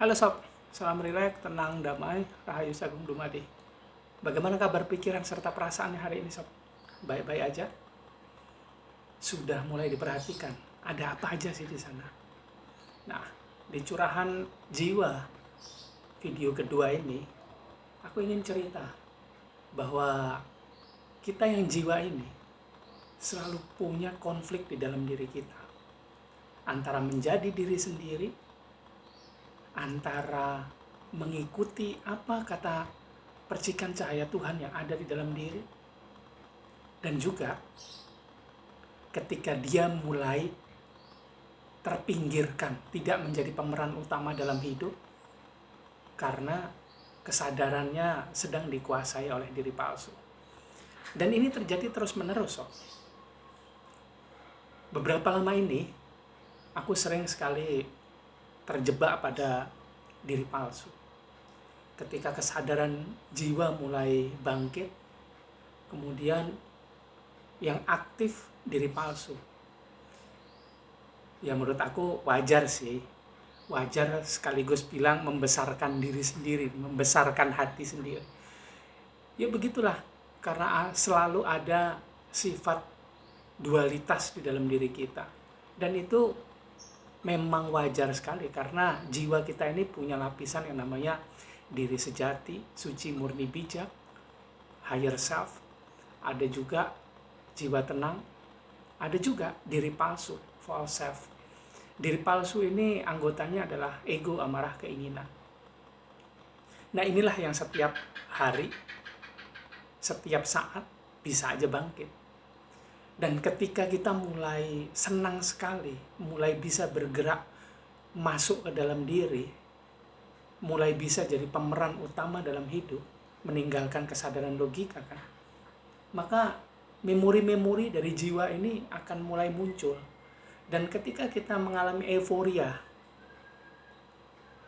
Halo sob, salam rileks, tenang, damai, rahayu sagung dumadi. Bagaimana kabar pikiran serta perasaannya hari ini sob? Baik-baik aja? Sudah mulai diperhatikan, ada apa aja sih di sana? Nah, di curahan jiwa video kedua ini, aku ingin cerita bahwa kita yang jiwa ini selalu punya konflik di dalam diri kita. Antara menjadi diri sendiri, antara mengikuti apa kata percikan cahaya Tuhan yang ada di dalam diri, dan juga ketika dia mulai terpinggirkan, tidak menjadi pemeran utama dalam hidup karena kesadarannya sedang dikuasai oleh diri palsu. Dan ini terjadi terus-menerus. Beberapa lama ini aku sering sekali terjebak pada diri palsu. Ketika kesadaran jiwa mulai bangkit, kemudian yang aktif diri palsu. Ya menurut aku wajar sih. Wajar sekaligus bilang membesarkan diri sendiri, membesarkan hati sendiri. Ya begitulah, karena selalu ada sifat dualitas di dalam diri kita. Dan itu memang wajar sekali karena jiwa kita ini punya lapisan yang namanya diri sejati, suci, murni, bijak, higher self. Ada juga jiwa tenang, ada juga diri palsu, false self. Diri palsu ini anggotanya adalah ego, amarah, keinginan. Nah inilah yang setiap hari, setiap saat bisa aja bangkit. Dan ketika kita mulai senang sekali, mulai bisa bergerak masuk ke dalam diri, mulai bisa jadi pemeran utama dalam hidup, meninggalkan kesadaran logika kan, maka memori-memori dari jiwa ini akan mulai muncul. Dan ketika kita mengalami euforia,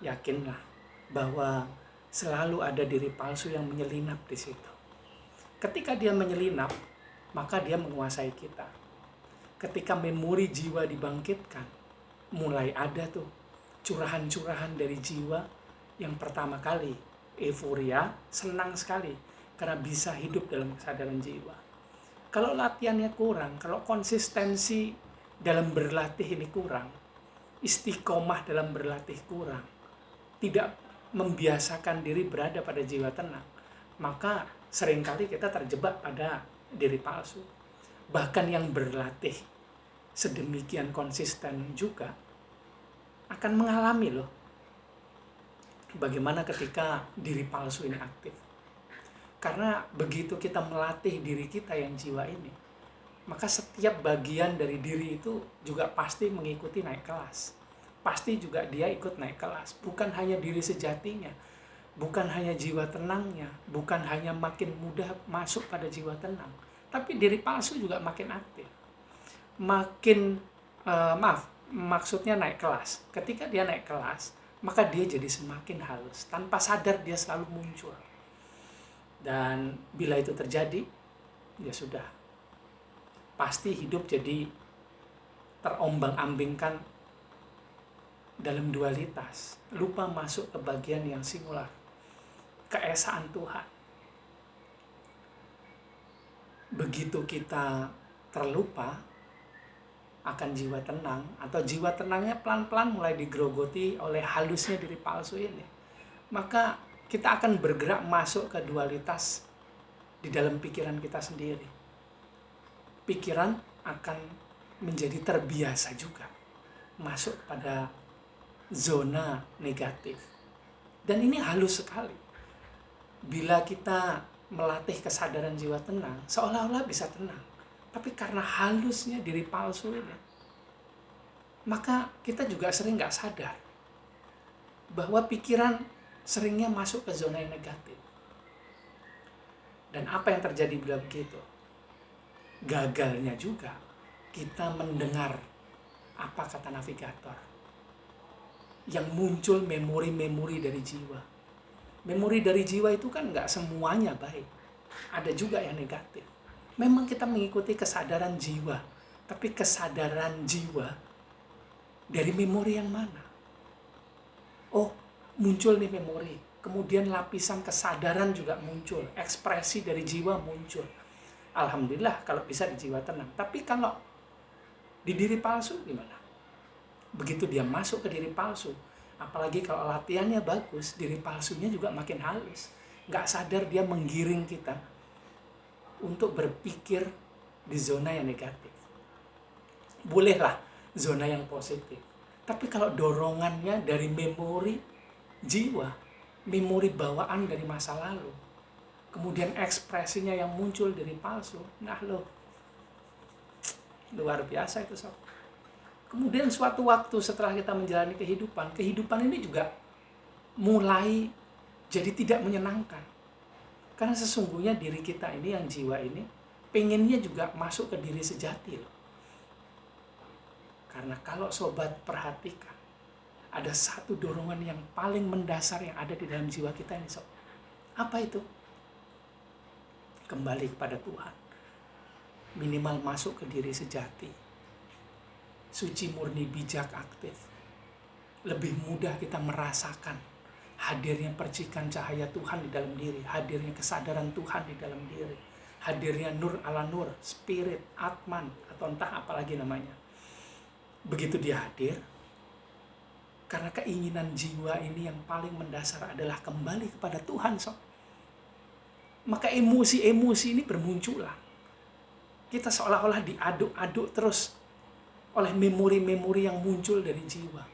yakinlah bahwa selalu ada diri palsu yang menyelinap di situ. Ketika dia menyelinap, maka dia menguasai kita. Ketika memori jiwa dibangkitkan, mulai ada tuh curahan-curahan dari jiwa yang pertama kali euforia, senang sekali karena bisa hidup dalam kesadaran jiwa. Kalau latihannya kurang, kalau konsistensi dalam berlatih ini kurang, istiqomah dalam berlatih kurang, tidak membiasakan diri berada pada jiwa tenang, maka seringkali kita terjebak pada diri palsu. Bahkan yang berlatih sedemikian konsisten juga akan mengalami loh bagaimana ketika diri palsu ini aktif. Karena begitu kita melatih diri kita yang jiwa ini, maka setiap bagian dari diri itu juga pasti mengikuti naik kelas. Pasti juga dia ikut naik kelas. Bukan hanya diri sejatinya, bukan hanya jiwa tenangnya, bukan hanya makin mudah masuk pada jiwa tenang, tapi diri palsu juga makin aktif. Maksudnya naik kelas. Ketika dia naik kelas, maka dia jadi semakin halus. Tanpa sadar dia selalu muncul. Dan bila itu terjadi, ya sudah. Pasti hidup jadi terombang-ambingkan dalam dualitas. Lupa masuk ke bagian yang singular. Keesaan Tuhan. Begitu kita terlupa akan jiwa tenang, atau jiwa tenangnya pelan-pelan mulai digerogoti oleh halusnya diri palsu ini, maka kita akan bergerak masuk ke dualitas di dalam pikiran kita sendiri. Pikiran akan menjadi terbiasa juga masuk pada zona negatif. Dan ini halus sekali. Bila kita melatih kesadaran jiwa tenang, seolah-olah bisa tenang. Tapi karena halusnya diri palsu ini, maka kita juga sering gak sadar bahwa pikiran seringnya masuk ke zona yang negatif. Dan apa yang terjadi bila begitu? Gagalnya juga kita mendengar apa kata navigator. Yang muncul memori-memori dari jiwa. Memori dari jiwa itu kan gak semuanya baik. Ada juga yang negatif. Memang kita mengikuti kesadaran jiwa. Tapi kesadaran jiwa dari memori yang mana? Oh, muncul nih memori, kemudian lapisan kesadaran juga muncul, ekspresi dari jiwa muncul. Alhamdulillah kalau bisa di jiwa tenang. Tapi kalau di diri palsu gimana? Begitu dia masuk ke diri palsu, apalagi kalau latihannya bagus, diri palsunya juga makin halus. Nggak sadar dia menggiring kita untuk berpikir di zona yang negatif. Bolehlah zona yang positif. Tapi kalau dorongannya dari memori jiwa, memori bawaan dari masa lalu, kemudian ekspresinya yang muncul dari palsu, nah loh, luar biasa itu sob. Kemudian suatu waktu setelah kita menjalani kehidupan ini juga mulai jadi tidak menyenangkan. Karena sesungguhnya diri kita ini, yang jiwa ini, pengennya juga masuk ke diri sejati loh. Karena kalau sobat perhatikan, ada satu dorongan yang paling mendasar yang ada di dalam jiwa kita ini sob. Apa itu? Kembali kepada Tuhan. Minimal masuk ke diri sejati. Suci, murni, bijak, aktif. Lebih mudah kita merasakan hadirnya percikan cahaya Tuhan di dalam diri, hadirnya kesadaran Tuhan di dalam diri, hadirnya nur ala nur, spirit, atman, atau entah apalagi namanya. Begitu dia hadir, karena keinginan jiwa ini yang paling mendasar adalah kembali kepada Tuhan sob. Maka emosi-emosi ini bermunculan. Kita seolah-olah diaduk-aduk terus oleh memori-memori yang muncul dari jiwa.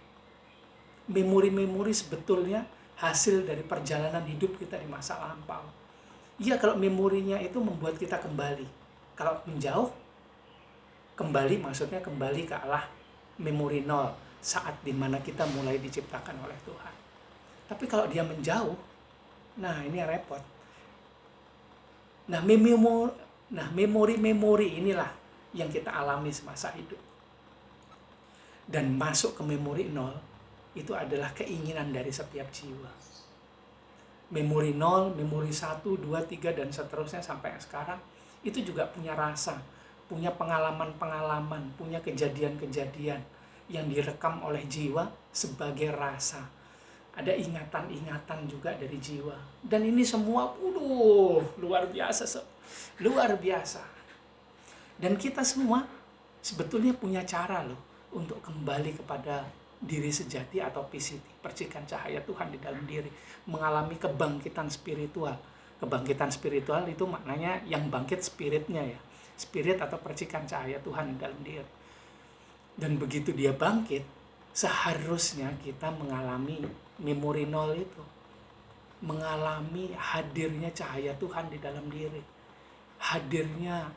Memori-memori sebetulnya hasil dari perjalanan hidup kita di masa lampau. Iya, kalau memorinya itu membuat kita kembali. Kalau menjauh, kembali maksudnya kembali ke arah memori nol, saat dimana kita mulai diciptakan oleh Tuhan. Tapi kalau dia menjauh, nah ini repot. Nah memori-memori inilah yang kita alami semasa hidup. Dan masuk ke memori nol, itu adalah keinginan dari setiap jiwa. Memori 0, memori 1, 2, 3, dan seterusnya sampai sekarang, itu juga punya rasa, punya pengalaman-pengalaman, punya kejadian-kejadian yang direkam oleh jiwa sebagai rasa. Ada ingatan-ingatan juga dari jiwa. Dan ini semua, luar biasa. Luar biasa. Dan kita semua sebetulnya punya cara loh untuk kembali kepada diri sejati atau PCT, percikan cahaya Tuhan di dalam diri, mengalami kebangkitan spiritual. Kebangkitan spiritual itu maknanya yang bangkit spiritnya ya, spirit atau percikan cahaya Tuhan di dalam diri. Dan begitu dia bangkit, seharusnya kita mengalami memori nol itu, mengalami hadirnya cahaya Tuhan di dalam diri. Hadirnya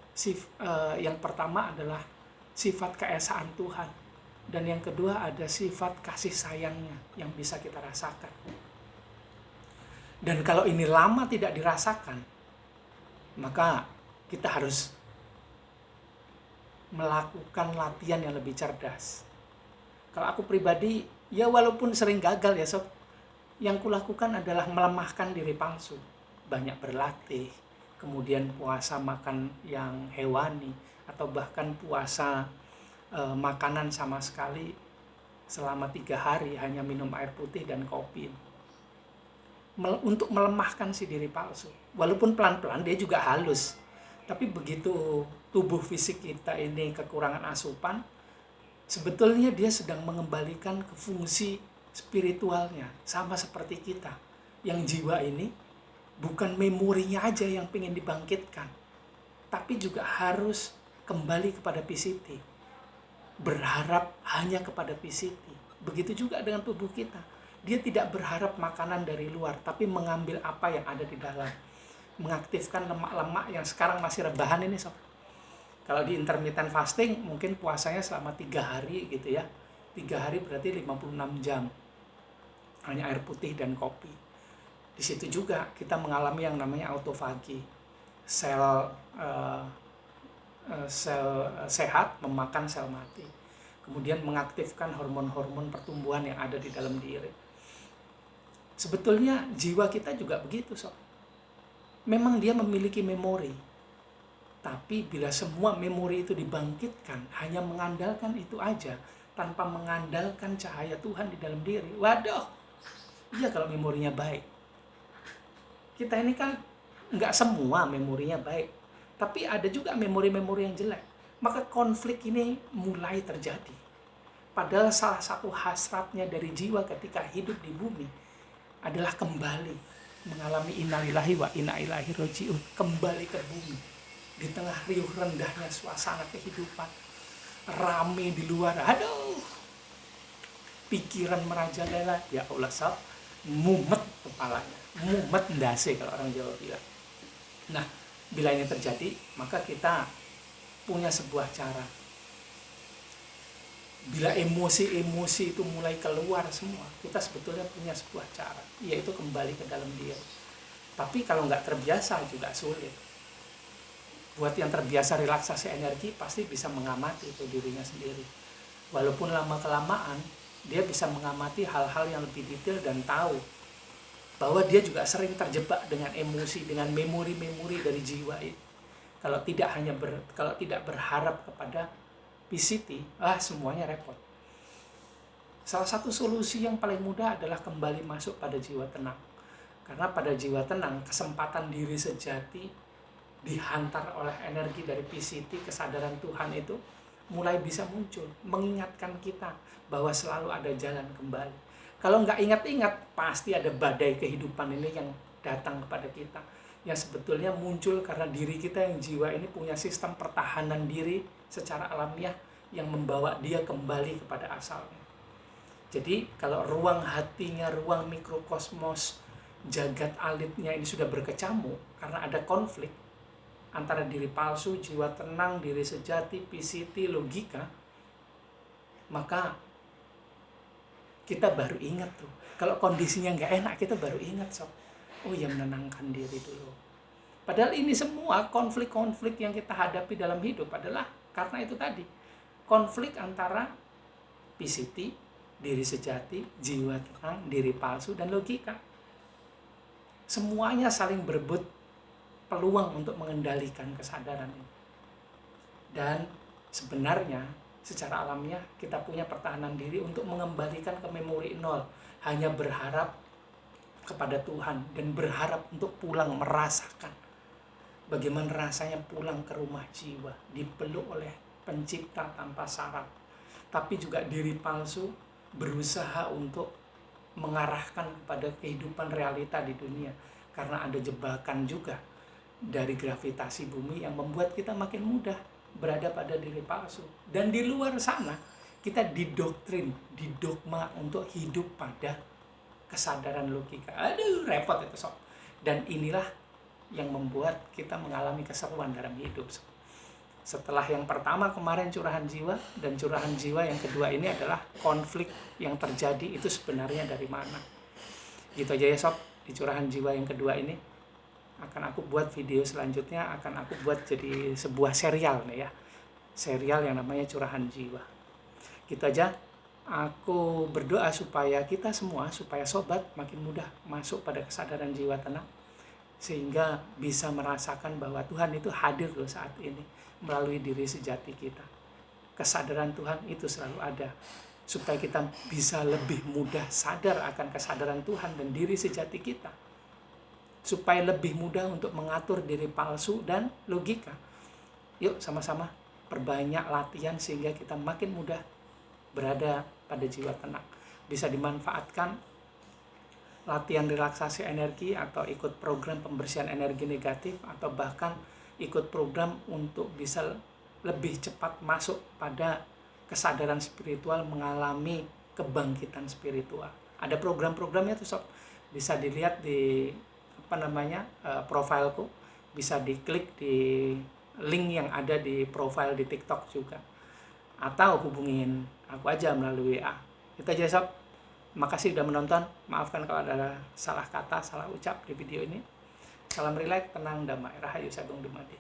yang pertama adalah sifat keesaan Tuhan. Dan yang kedua ada sifat kasih sayangnya yang bisa kita rasakan. Dan kalau ini lama tidak dirasakan, maka kita harus melakukan latihan yang lebih cerdas. Kalau aku pribadi, ya walaupun sering gagal ya sob, yang kulakukan adalah melemahkan diri palsu. Banyak berlatih, kemudian puasa makan yang hewani, atau bahkan puasa makanan sama sekali selama 3 hari, hanya minum air putih dan kopi, untuk melemahkan si diri palsu. Walaupun pelan-pelan dia juga halus, tapi begitu tubuh fisik kita ini kekurangan asupan, sebetulnya dia sedang mengembalikan ke fungsi spiritualnya. Sama seperti kita, yang jiwa ini bukan memorinya aja yang pengen dibangkitkan, tapi juga harus kembali kepada PCT, berharap hanya kepada PCT. Begitu juga dengan tubuh kita. Dia tidak berharap makanan dari luar, tapi mengambil apa yang ada di dalam. Mengaktifkan lemak-lemak yang sekarang masih rebahan ini sob. Kalau di intermittent fasting mungkin puasanya selama 3 hari gitu ya. 3 hari berarti 56 jam. Hanya air putih dan kopi. Di situ juga kita mengalami yang namanya autofagi. Sel sehat memakan sel mati, kemudian mengaktifkan hormon-hormon pertumbuhan yang ada di dalam diri. Sebetulnya jiwa kita juga begitu sob. Memang dia memiliki memori, tapi bila semua memori itu dibangkitkan hanya mengandalkan itu aja tanpa mengandalkan cahaya Tuhan di dalam diri, waduh, Iya, kalau memorinya baik. Kita ini kan nggak semua memorinya baik, tapi ada juga memori-memori yang jelek. Maka konflik ini mulai terjadi. Padahal salah satu hasratnya dari jiwa ketika hidup di bumi adalah kembali mengalami innalillahi wa inna ilaihi rajiun, kembali ke bumi di tengah riuh rendahnya suasana kehidupan, rame di luar, aduh, pikiran merajalela, ya Allah, mumet kepalanya, mumet ndase kalau orang Jawa bilang. Nah, bila ini terjadi, maka kita punya sebuah cara. Bila emosi-emosi itu mulai keluar semua, kita sebetulnya punya sebuah cara, yaitu kembali ke dalam diri. Tapi kalau nggak terbiasa juga sulit. Buat yang terbiasa relaksasi energi, pasti bisa mengamati itu dirinya sendiri. Walaupun lama-kelamaan, dia bisa mengamati hal-hal yang lebih detail dan tahu bahwa dia juga sering terjebak dengan emosi, dengan memori-memori dari jiwa itu. Kalau tidak berharap kepada PCT, semuanya repot. Salah satu solusi yang paling mudah adalah kembali masuk pada jiwa tenang. Karena pada jiwa tenang, kesempatan diri sejati dihantar oleh energi dari PCT, kesadaran Tuhan itu mulai bisa muncul, mengingatkan kita bahwa selalu ada jalan kembali. Kalau nggak ingat-ingat, pasti ada badai kehidupan ini yang datang kepada kita, yang sebetulnya muncul karena diri kita yang jiwa ini punya sistem pertahanan diri secara alamiah yang membawa dia kembali kepada asalnya. Jadi kalau ruang hatinya, ruang mikrokosmos, jagat alitnya ini sudah berkecamuk karena ada konflik antara diri palsu, jiwa tenang, diri sejati, PCT, logika, maka kita baru ingat tuh. Kalau kondisinya nggak enak, kita baru ingat, sob. Oh ya, menenangkan diri dulu. Padahal ini semua konflik-konflik yang kita hadapi dalam hidup adalah karena itu tadi. Konflik antara PCT, diri sejati, jiwa tenang, diri palsu, dan logika. Semuanya saling berebut peluang untuk mengendalikan kesadaran ini. Dan sebenarnya secara alamiah kita punya pertahanan diri untuk mengembalikan ke memori nol. Hanya berharap kepada Tuhan dan berharap untuk pulang merasakan bagaimana rasanya pulang ke rumah jiwa, dipeluk oleh pencipta tanpa syarat. Tapi juga diri palsu berusaha untuk mengarahkan kepada kehidupan realita di dunia, karena ada jebakan juga dari gravitasi bumi yang membuat kita makin mudah berada pada diri palsu. Dan di luar sana kita didoktrin, didogma untuk hidup pada kesadaran logika. Aduh, repot itu, sob. Dan inilah yang membuat kita mengalami keseruan dalam hidup, sob. Setelah yang pertama kemarin curahan jiwa, dan curahan jiwa yang kedua ini adalah konflik yang terjadi itu sebenarnya dari mana. Gitu aja ya, sob. Di curahan jiwa yang kedua ini akan aku buat video selanjutnya, akan aku buat jadi sebuah serial nih ya. Serial yang namanya curahan jiwa. Gitu aja. Aku berdoa supaya kita semua, supaya sobat makin mudah masuk pada kesadaran jiwa tenang, sehingga bisa merasakan bahwa Tuhan itu hadir loh saat ini melalui diri sejati kita. Kesadaran Tuhan itu selalu ada, supaya kita bisa lebih mudah sadar akan kesadaran Tuhan dan diri sejati kita, supaya lebih mudah untuk mengatur diri palsu dan logika. Yuk sama-sama perbanyak latihan sehingga kita makin mudah berada pada jiwa tenang. Bisa dimanfaatkan latihan relaksasi energi, atau ikut program pembersihan energi negatif, atau bahkan ikut program untuk bisa lebih cepat masuk pada kesadaran spiritual, mengalami kebangkitan spiritual. Ada program-programnya tuh, sob. Bisa dilihat di profilku, bisa diklik di link yang ada di profile di TikTok juga, atau hubungin aku aja melalui WA. Itu aja, sob. Makasih udah menonton. Maafkan kalau ada salah kata, salah ucap di video ini. Salam rileks, tenang, damai, rahayu, sagung dumadi.